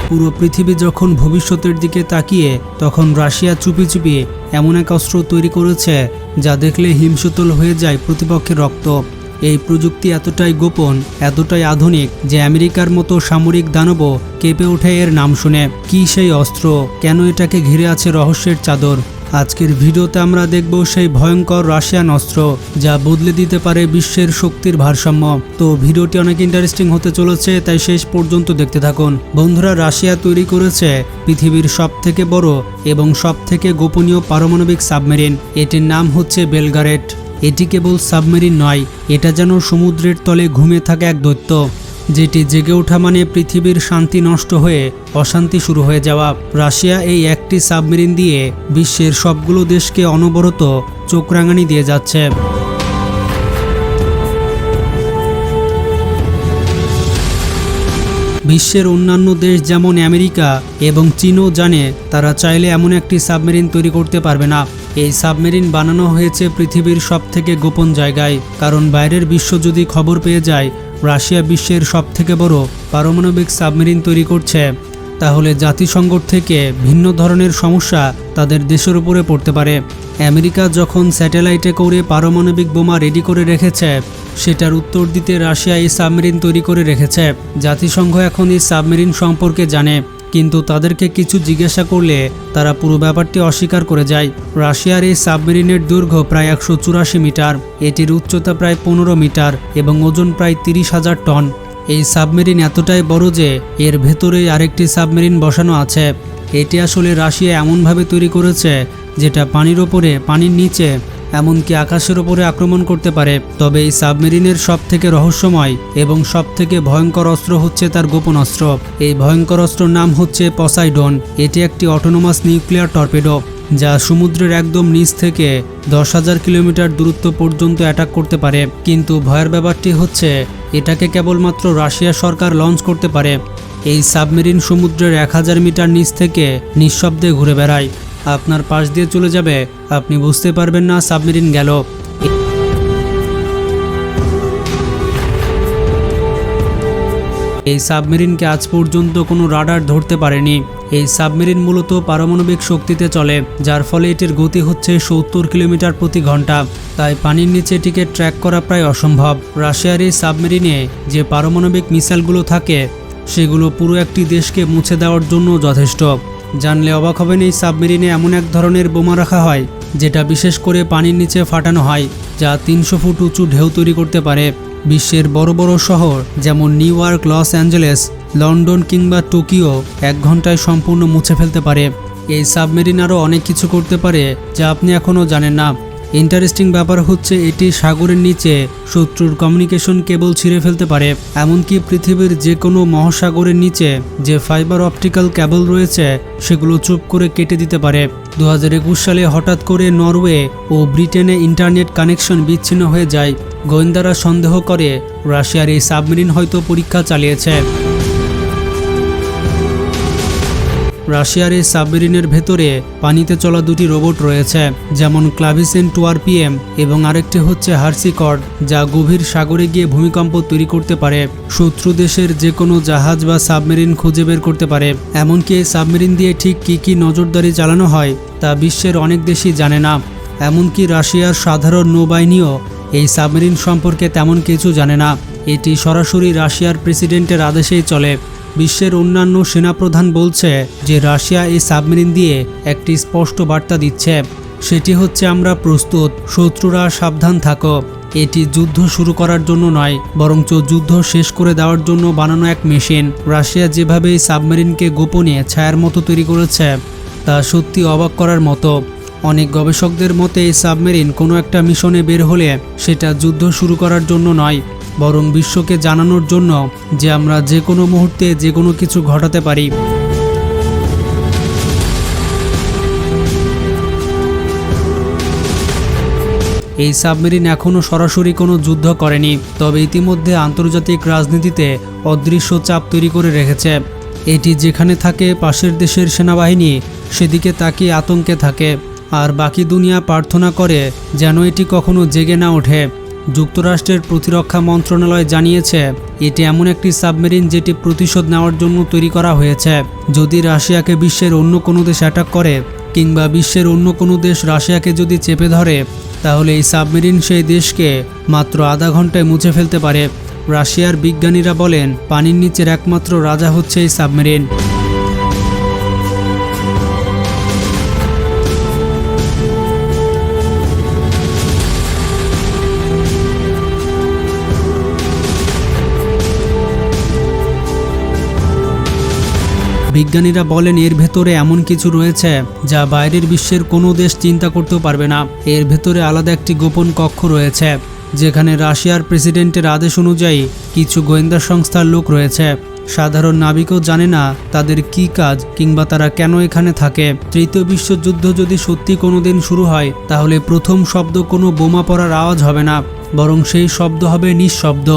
পুরো পৃথিবী যখন ভবিষ্যতের দিকে তাকিয়ে তখন রাশিয়া চুপি চুপি এমন এক অস্ত্র তৈরি করেছে যা দেখলে হিমশীতল হয়ে যায় প্রতিপক্ষের রক্ত। এই প্রযুক্তি এতটাই গোপন, এতটাই আধুনিক যে আমেরিকার মতো সামরিক দানবও কেঁপে ওঠে এর নাম শুনে। কি সেই অস্ত্র, কেন এটাকে ঘিরে আছে রহস্যের চাদর? আজকের ভিডিওতে আমরা দেখব সেই ভয়ঙ্কর রাশিয়ান অস্ত্র যা বদলে দিতে পারে বিশ্বের শক্তির ভারসাম্য। তো ভিডিওটি অনেক ইন্টারেস্টিং হতে চলেছে, তাই শেষ পর্যন্ত দেখতে থাকুন। বন্ধুরা, রাশিয়া তৈরি করেছে পৃথিবীর সবথেকে বড় এবং সবথেকে গোপনীয় পারমাণবিক সাবমেরিন। এটির নাম হচ্ছে বেলগারেট। এটি কেবল সাবমেরিন নয়, এটা যেন সমুদ্রের তলে ঘুমিয়ে থাকা এক দৈত্য, যেটি জেগে ওঠা মানে পৃথিবীর শান্তি নষ্ট হয়ে অশান্তি শুরু হয়ে যাওয়া। রাশিয়া এই একটি সাবমেরিন দিয়ে বিশ্বের সবগুলো দেশকে অনবরত চোখরাঙানি দিয়ে যাচ্ছে। বিশ্বের অন্যান্য দেশ যেমন আমেরিকা এবং চীনও জানে তারা চাইলে এমন একটি সাবমেরিন তৈরি করতে পারবে না। এই সাবমেরিন বানানো হয়েছে পৃথিবীর সবথেকে গোপন জায়গায়, কারণ বাইরের বিশ্ব যদি খবর পেয়ে যায় রাশিয়া বিশ্বের সবথেকে বড় পারমাণবিক সাবমেরিন তৈরি করছে, তাহলে জাতিসংঘ থেকে ভিন্ন ধরনের সমস্যা তাদের দেশের উপরে পড়তে পারে। আমেরিকা যখন স্যাটেলাইটে করে পারমাণবিক বোমা রেডি করে রেখেছে, সেটার উত্তর দিতে রাশিয়া এই সাবমেরিন তৈরি করে রেখেছে। জাতিসংঘ এখন এই সাবমেরিন সম্পর্কে জানে, কিন্তু তাদেরকে কিছু জিজ্ঞাসা করলে তারা পুরো ব্যাপারটি অস্বীকার করে যায়। রাশিয়ার এই সাবমেরিনের দৈর্ঘ্য প্রায় 184 মিটার, এটির উচ্চতা প্রায় 15 মিটার এবং ওজন প্রায় 30,000 টন। এই সাবমেরিন এতটাই বড় যে এর ভেতরেই আরেকটি সাবমেরিন বসানো আছে। এটি আসলে রাশিয়া এমনভাবে তৈরি করেছে যেটা পানির ওপরে, পানির নিচে, এমনকি আকাশের ওপরে আক্রমণ করতে পারে। তবে এই সাবমেরিনের সবথেকে রহস্যময় এবং সবথেকে ভয়ঙ্কর অস্ত্র হচ্ছে তার গোপন অস্ত্র। এই ভয়ঙ্কর অস্ত্রর নাম হচ্ছে পসাইডন। এটি একটি অটোনোমাস নিউক্লিয়ার টর্পেডো, যা সমুদ্রের একদম নিচ থেকে 10,000 কিলোমিটার দূরত্ব পর্যন্ত অ্যাটাক করতে পারে। কিন্তু ভয়ের ব্যাপারটি হচ্ছে এটাকে কেবলমাত্র রাশিয়া সরকার লঞ্চ করতে পারে। এই সাবমেরিন সমুদ্রের 1000 মিটার নিচ থেকে নিঃশব্দে ঘুরে বেড়ায়। আপনার পাশ দিয়ে চলে যাবে, আপনি বুঝতে পারবেন না সাবমেরিন গেল। এই সাবমেরিনকে আজ পর্যন্ত কোনো রাডার ধরতে পারেনি। এই সাবমেরিন মূলত পারমাণবিক শক্তিতে চলে, যার ফলে এটির গতি হচ্ছে 70 কিলোমিটার প্রতি ঘন্টা। তাই পানির নিচে এটিকে ট্র্যাক করা প্রায় অসম্ভব। রাশিয়ার এই সাবমেরিনে যে পারমাণবিক মিসাইলগুলো থাকে সেগুলো পুরো একটি দেশকে মুছে দেওয়ার জন্য যথেষ্ট। জানলে অবাক হবেন, এই সাবমেরিনে এমন এক ধরনের বোমা রাখা হয় যেটা বিশেষ করে পানির নিচে ফাটানো হয়, যা 300 ফুট উঁচু ঢেউ তৈরি করতে পারে। বিশ্বের বড় বড় শহর যেমন new York, Los Angeles, London কিংবা টোকিও 1 ঘন্টায় সম্পূর্ণ মুছে ফেলতে পারে। এই সাবমেরিন আরও অনেক কিছু করতে পারে যা আপনি এখনও জানেন না। ইন্টারেস্টিং ব্যাপার হচ্ছে এটি সাগরের নিচে শত্রুর কমিউনিকেশন কেবল ছিঁড়ে ফেলতে পারে। এমনকি পৃথিবীর যে কোনো মহাসাগরের নিচে যে ফাইবার অপটিক্যাল কেবল রয়েছে সেগুলো চুপ করে কেটে দিতে পারে। 2021 সালে হঠাৎ করে নরওয়ে ও ব্রিটেনে ইন্টারনেট কানেকশন বিচ্ছিন্ন হয়ে যায়। গোয়েন্দারা সন্দেহ করে রাশিয়ার এই সাবমেরিন হয়তো পরীক্ষা চালিয়েছে। রাশিয়ার এই সাবমেরিনের ভেতরে পানিতে চলা 2টি রোবট রয়েছে, যেমন ক্লাভিসেন 2RPM এবং আরেকটি হচ্ছে হার্সিকর্ড, যা গভীর সাগরে গিয়ে ভূমিকম্প তৈরি করতে পারে। শত্রু দেশের যে কোনো জাহাজ বা সাবমেরিন খুঁজে বের করতে পারে। এমনকি এই সাবমেরিন দিয়ে ঠিক কী কী নজরদারি চালানো হয় তা বিশ্বের অনেক দেশই জানে না। এমনকি রাশিয়ার সাধারণ নৌবাহিনীও এই সাবমেরিন সম্পর্কে তেমন কিছু জানে না। এটি সরাসরি রাশিয়ার প্রেসিডেন্টের আদেশেই চলে। বিশ্বের অন্যান্য সেনাপ্রধান বলছে যে রাশিয়া এই সাবমেরিন দিয়ে একটি স্পষ্ট বার্তা দিচ্ছে, সেটি হচ্ছে আমরা প্রস্তুত, শত্রুরা সাবধান থাকো। এটি যুদ্ধ শুরু করার জন্য নয়, বরঞ্চ যুদ্ধ শেষ করে দেওয়ার জন্য বানানো এক মেশিন। রাশিয়া যেভাবে এই সাবমেরিনকে গোপনে ছায়ার মতো তৈরি করেছে তা সত্যি অবাক করার মতো। অনেক গবেষকদের মতে এই সাবমেরিন কোনো একটা মিশনে বের হলে সেটা যুদ্ধ শুরু করার জন্য নয়, বরং বিশ্বকে জানানোর জন্য যে আমরা যে কোনো মুহূর্তে যে কোনো কিছু ঘটাতে পারি। এই সাবমেরিন এখনও সরাসরি কোনো যুদ্ধ করেনি, তবে ইতিমধ্যে আন্তর্জাতিক রাজনীতিতে অদৃশ্য চাপ তৈরি করে রেখেছে। এটি যেখানে থাকে পাশের দেশের সেনাবাহিনী সেদিকে তাকিয়ে আতঙ্কে থাকে, আর বাকি দুনিয়া প্রার্থনা করে যেন এটি কখনো জেগে না ওঠে। যুক্তরাষ্ট্রের প্রতিরক্ষা মন্ত্রণালয় জানিয়েছে এটি এমন একটি সাবমেরিন যেটি প্রতিশোধ নেওয়ার জন্য তৈরি করা হয়েছে। যদি রাশিয়াকে বিশ্বের অন্য কোনো দেশ অ্যাটাক করে কিংবা বিশ্বের অন্য কোনো দেশ রাশিয়াকে যদি চেপে ধরে, তাহলে এই সাবমেরিন সেই দেশকে মাত্র আধা ঘন্টায় মুছে ফেলতে পারে। রাশিয়ার বিজ্ঞানীরা বলেন পানির নিচের একমাত্র রাজা হচ্ছে এই সাবমেরিন। বিজ্ঞানীরা বলেন এর ভেতরে এমন কিছু রয়েছে যা বাইরের বিশ্বের কোনো দেশ চিন্তা করতেও পারবে না। এর ভেতরে আলাদা একটি গোপন কক্ষ রয়েছে যেখানে রাশিয়ার প্রেসিডেন্টের আদেশ অনুযায়ী কিছু গোয়েন্দা সংস্থার লোক রয়েছে। সাধারণ নাবিকও জানে না তাদের কি কাজ কিংবা তারা কেন এখানে থাকে। তৃতীয় বিশ্বযুদ্ধ যদি সত্যি কোনো দিন শুরু হয়, তাহলে প্রথম শব্দ কোনো বোমা পড়ার আওয়াজ হবে না, বরং সেই শব্দ হবে নিঃশব্দ।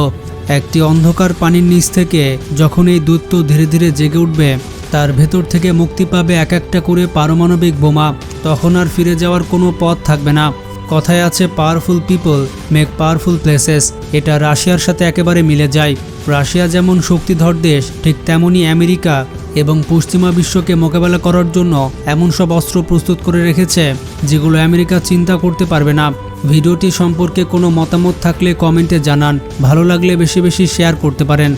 একটি অন্ধকার পানির নিচ থেকে যখন এই দৈত্য ধীরে ধীরে জেগে উঠবে, তার ভেতর থেকে মুক্তি পাবে এক একটা করে পারমাণবিক বোমা। তখন আর ফিরে যাওয়ার কোনো পথ থাকবে না। কথায় আছে powerful people make powerful places. এটা রাশিয়ার সাথে একেবারে মিলে যায়। রাশিয়া যেমন শক্তিধর দেশ, ঠিক তেমনই আমেরিকা এবং পশ্চিমা বিশ্বকে মোকাবেলা করার জন্য এমন সব অস্ত্র প্রস্তুত করে রেখেছে যেগুলো আমেরিকা চিন্তা করতে পারবে না। ভিডিওটি সম্পর্কে কোনো মতামত থাকলে কমেন্টে জানান। ভালো লাগলে বেশি বেশি শেয়ার করতে পারেন।